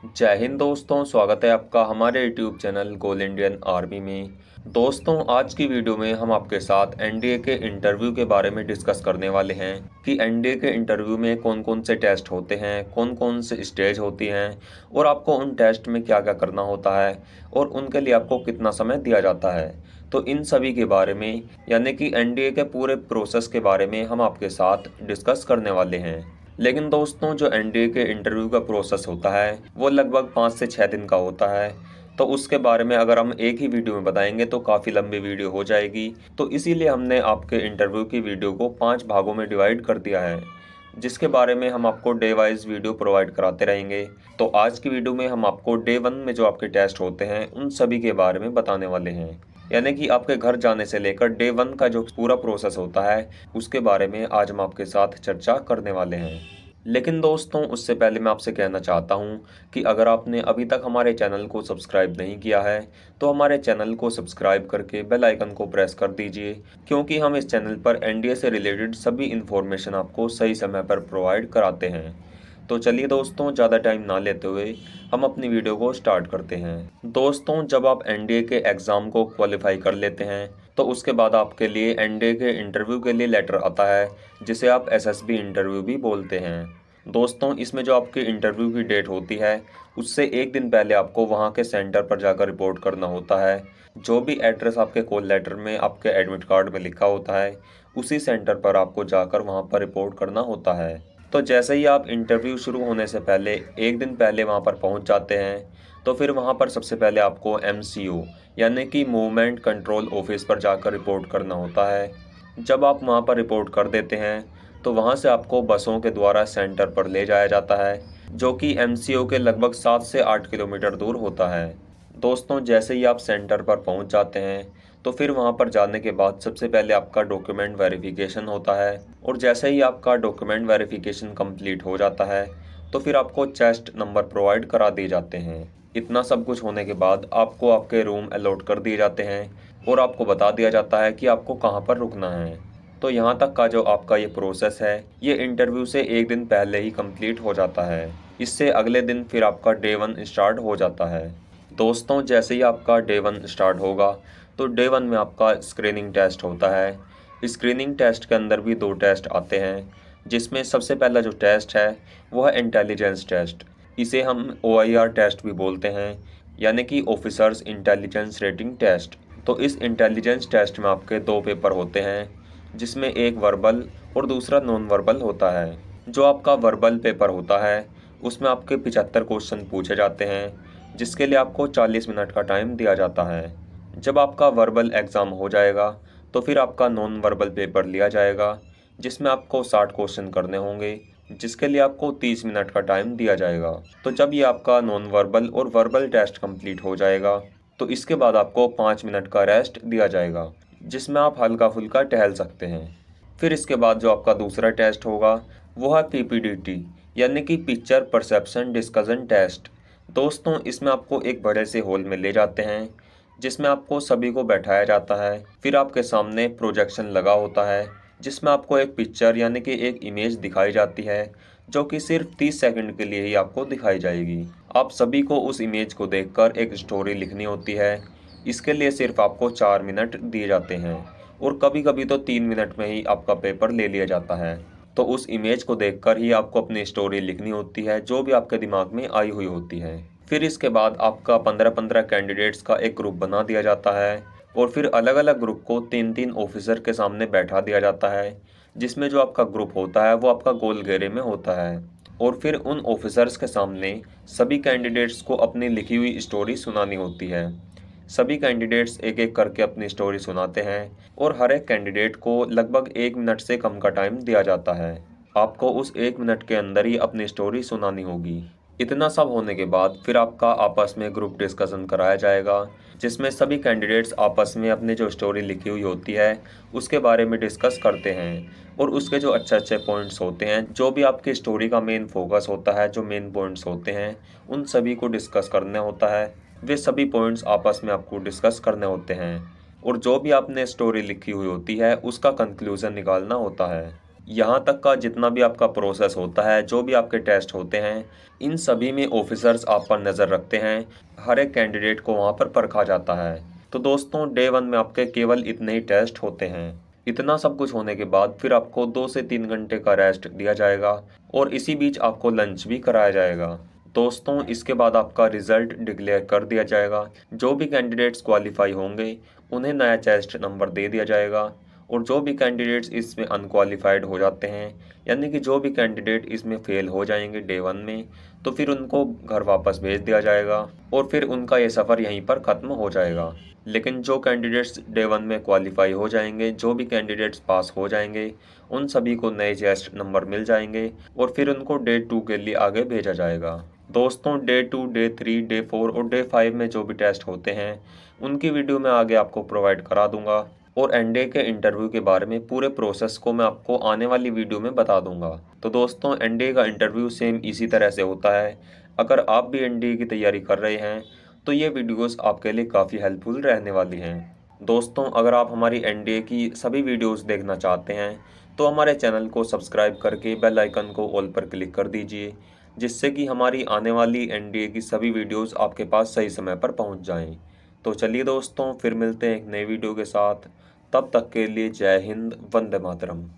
जय हिंद दोस्तों, स्वागत है आपका हमारे यूट्यूब चैनल गोल इंडियन आर्मी में। दोस्तों, आज की वीडियो में हम आपके साथ एनडीए के इंटरव्यू के बारे में डिस्कस करने वाले हैं कि एनडीए के इंटरव्यू में कौन कौन से टेस्ट होते हैं, कौन कौन से स्टेज होती हैं और आपको उन टेस्ट में क्या क्या करना होता है और उनके लिए आपको कितना समय दिया जाता है। तो इन सभी के बारे में यानी कि एनडीए के पूरे प्रोसेस के बारे में हम आपके साथ डिस्कस करने वाले हैं। लेकिन दोस्तों, जो एनडीए के इंटरव्यू का प्रोसेस होता है वो लगभग 5 से 6 दिन का होता है। तो उसके बारे में अगर हम एक ही वीडियो में बताएंगे तो काफ़ी लंबी वीडियो हो जाएगी। तो इसीलिए हमने आपके इंटरव्यू की वीडियो को 5 भागों में डिवाइड कर दिया है, जिसके बारे में हम आपको डे वाइज वीडियो प्रोवाइड कराते रहेंगे। तो आज की वीडियो में हम आपको डे 1 में जो आपके टेस्ट होते हैं उन सभी के बारे में बताने वाले हैं। यानी कि आपके घर जाने से लेकर डे 1 का जो पूरा प्रोसेस होता है उसके बारे में आज हम आपके साथ चर्चा करने वाले हैं। लेकिन दोस्तों, उससे पहले मैं आपसे कहना चाहता हूं कि अगर आपने अभी तक हमारे चैनल को सब्सक्राइब नहीं किया है तो हमारे चैनल को सब्सक्राइब करके बेल आइकन को प्रेस कर दीजिए, क्योंकि हम इस चैनल पर एनडीए से रिलेटेड सभी इन्फॉर्मेशन आपको सही समय पर प्रोवाइड कराते हैं। तो चलिए दोस्तों, ज़्यादा टाइम ना लेते हुए हम अपनी वीडियो को स्टार्ट करते हैं। दोस्तों, जब आप एनडीए के एग्ज़ाम को क्वालिफाई कर लेते हैं तो उसके बाद आपके लिए एनडीए के इंटरव्यू के लिए लेटर आता है, जिसे आप एसएसबी इंटरव्यू भी बोलते हैं। दोस्तों, इसमें जो आपकी इंटरव्यू की डेट होती है उससे एक दिन पहले आपको वहाँ के सेंटर पर जाकर रिपोर्ट करना होता है। जो भी एड्रेस आपके कॉल लेटर में आपके एडमिट कार्ड में लिखा होता है उसी सेंटर पर आपको जाकर वहाँ पर रिपोर्ट करना होता है। तो जैसे ही आप इंटरव्यू शुरू होने से पहले एक दिन पहले वहाँ पर पहुँच जाते हैं तो फिर वहाँ पर सबसे पहले आपको एमसीओ यानी कि मूवमेंट कंट्रोल ऑफिस पर जाकर रिपोर्ट करना होता है। जब आप वहाँ पर रिपोर्ट कर देते हैं तो वहाँ से आपको बसों के द्वारा सेंटर पर ले जाया जाता है, जो कि एमसीओ के लगभग 7 से 8 किलोमीटर दूर होता है। दोस्तों, जैसे ही आप सेंटर पर पहुँच जाते हैं तो फिर वहाँ पर जाने के बाद सबसे पहले आपका डॉक्यूमेंट वेरिफिकेशन होता है, और जैसे ही आपका डॉक्यूमेंट वेरिफिकेशन कंप्लीट हो जाता है तो फिर आपको चेस्ट नंबर प्रोवाइड करा दिए जाते हैं। इतना सब कुछ होने के बाद आपको आपके रूम अलॉट कर दिए जाते हैं और आपको बता दिया जाता है कि आपको कहाँ पर रुकना है। तो यहाँ तक का जो आपका ये प्रोसेस है ये इंटरव्यू से एक दिन पहले ही कंप्लीट हो जाता है। इससे अगले दिन फिर आपका डे 1 स्टार्ट हो जाता है। दोस्तों, जैसे ही आपका डे 1 स्टार्ट होगा तो डे 1 में आपका स्क्रीनिंग टेस्ट होता है। स्क्रीनिंग टेस्ट के अंदर भी 2 टेस्ट आते हैं, जिसमें सबसे पहला जो टेस्ट है वो है इंटेलिजेंस टेस्ट। इसे हम ओआईआर टेस्ट भी बोलते हैं, यानी कि ऑफिसर्स इंटेलिजेंस रेटिंग टेस्ट। तो इस इंटेलिजेंस टेस्ट में आपके 2 पेपर होते हैं, जिसमें एक वर्बल और दूसरा नॉन वर्बल होता है। जो आपका वर्बल पेपर होता है उसमें आपके 75 क्वेश्चन पूछे जाते हैं, जिसके लिए आपको 40 मिनट का टाइम दिया जाता है। जब आपका वर्बल एग्ज़ाम हो जाएगा तो फिर आपका नॉन वर्बल पेपर लिया जाएगा, जिसमें आपको 60 क्वेश्चन करने होंगे, जिसके लिए आपको 30 मिनट का टाइम दिया जाएगा। तो जब ये आपका नॉन वर्बल और वर्बल टेस्ट कंप्लीट हो जाएगा तो इसके बाद आपको 5 मिनट का रेस्ट दिया जाएगा, जिसमें आप हल्का फुल्का टहल सकते हैं। फिर इसके बाद जो आपका दूसरा टेस्ट होगा वो है पीपीडीटी, यानी कि पिक्चर परसेप्शन डिस्कशन टेस्ट। दोस्तों, इसमें आपको एक बड़े से हॉल में ले जाते हैं, जिसमें आपको सभी को बैठाया जाता है। फिर आपके सामने प्रोजेक्शन लगा होता है, जिसमें आपको एक पिक्चर यानी कि एक इमेज दिखाई जाती है, जो कि सिर्फ 30 सेकंड के लिए ही आपको दिखाई जाएगी। आप सभी को उस इमेज को देखकर एक स्टोरी लिखनी होती है। इसके लिए सिर्फ आपको 4 मिनट दिए जाते हैं, और कभी कभी तो 3 मिनट में ही आपका पेपर ले लिया जाता है। तो उस इमेज को देखकर ही आपको अपनी स्टोरी लिखनी होती है, जो भी आपके दिमाग में आई हुई होती है। फिर इसके बाद आपका 15-15 कैंडिडेट्स का एक ग्रुप बना दिया जाता है, और फिर अलग अलग ग्रुप को 3-3 ऑफिसर के सामने बैठा दिया जाता है, जिसमें जो आपका ग्रुप होता है वो आपका गोल घेरे में होता है। और फिर उन ऑफिसर्स के सामने सभी कैंडिडेट्स को अपनी लिखी हुई स्टोरी सुनानी होती है। सभी कैंडिडेट्स एक एक करके अपनी स्टोरी सुनाते हैं, और हर एक कैंडिडेट को लगभग 1 मिनट से कम का टाइम दिया जाता है। आपको उस 1 मिनट के अंदर ही अपनी स्टोरी सुनानी होगी। इतना सब होने के बाद फिर आपका आपस में ग्रुप डिस्कशन कराया जाएगा, जिसमें सभी कैंडिडेट्स आपस में अपनी जो स्टोरी लिखी हुई होती है उसके बारे में डिस्कस करते हैं, और उसके जो अच्छे अच्छे पॉइंट्स होते हैं, जो भी आपकी स्टोरी का मेन फोकस होता है, जो मेन पॉइंट्स होते हैं उन सभी को डिस्कस करना होता है। वे सभी पॉइंट्स आपस में आपको डिस्कस करने होते हैं, और जो भी आपने स्टोरी लिखी हुई होती है उसका कंक्लूज़न निकालना होता है। यहाँ तक का जितना भी आपका प्रोसेस होता है, जो भी आपके टेस्ट होते हैं, इन सभी में ऑफिसर्स आप पर नज़र रखते हैं। हर एक कैंडिडेट को वहाँ पर परखा जाता है। तो दोस्तों डे 1 में आपके केवल इतने ही टेस्ट होते हैं। इतना सब कुछ होने के बाद फिर आपको 2 से 3 घंटे का रेस्ट दिया जाएगा और इसी बीच आपको लंच भी कराया जाएगा। दोस्तों इसके बाद आपका रिज़ल्ट डिक्लेयर कर दिया जाएगा। जो भी कैंडिडेट्स क्वालिफाई होंगे उन्हें नया टेस्ट नंबर दे दिया जाएगा और जो भी कैंडिडेट्स इसमें अनक्वालिफाइड हो जाते हैं, यानी कि जो भी कैंडिडेट इसमें फ़ेल हो जाएंगे डे 1 में, तो फिर उनको घर वापस भेज दिया जाएगा और फिर उनका ये सफ़र यहीं पर ख़त्म हो जाएगा। लेकिन जो कैंडिडेट्स डे 1 में क्वालिफाई हो जाएंगे, जो भी कैंडिडेट्स पास हो जाएंगे, उन सभी को नए टेस्ट नंबर मिल जाएंगे और फिर उनको डे 2 के लिए आगे भेजा जाएगा। दोस्तों डे 2, डे 3, डे 4 और डे 5 में जो भी टेस्ट होते हैं, उनकी वीडियो मैं आगे आपको प्रोवाइड करा दूंगा और एनडीए के इंटरव्यू के बारे में पूरे प्रोसेस को मैं आपको आने वाली वीडियो में बता दूंगा। तो दोस्तों एनडीए का इंटरव्यू सेम इसी तरह से होता है। अगर आप भी एनडीए की तैयारी कर रहे हैं तो ये वीडियोस आपके लिए काफ़ी हेल्पफुल रहने वाली हैं। दोस्तों अगर आप हमारी एनडीए की सभी वीडियोस देखना चाहते हैं तो हमारे चैनल को सब्सक्राइब करके बेल आइकन को ऑल पर क्लिक कर दीजिए, जिससे कि हमारी आने वाली एनडीए की सभी वीडियोस आपके पास सही समय पर पहुंच जाएं। तो चलिए दोस्तों फिर मिलते हैं एक नई वीडियो के साथ। तब तक के लिए जय हिंद, वंदे मातरम।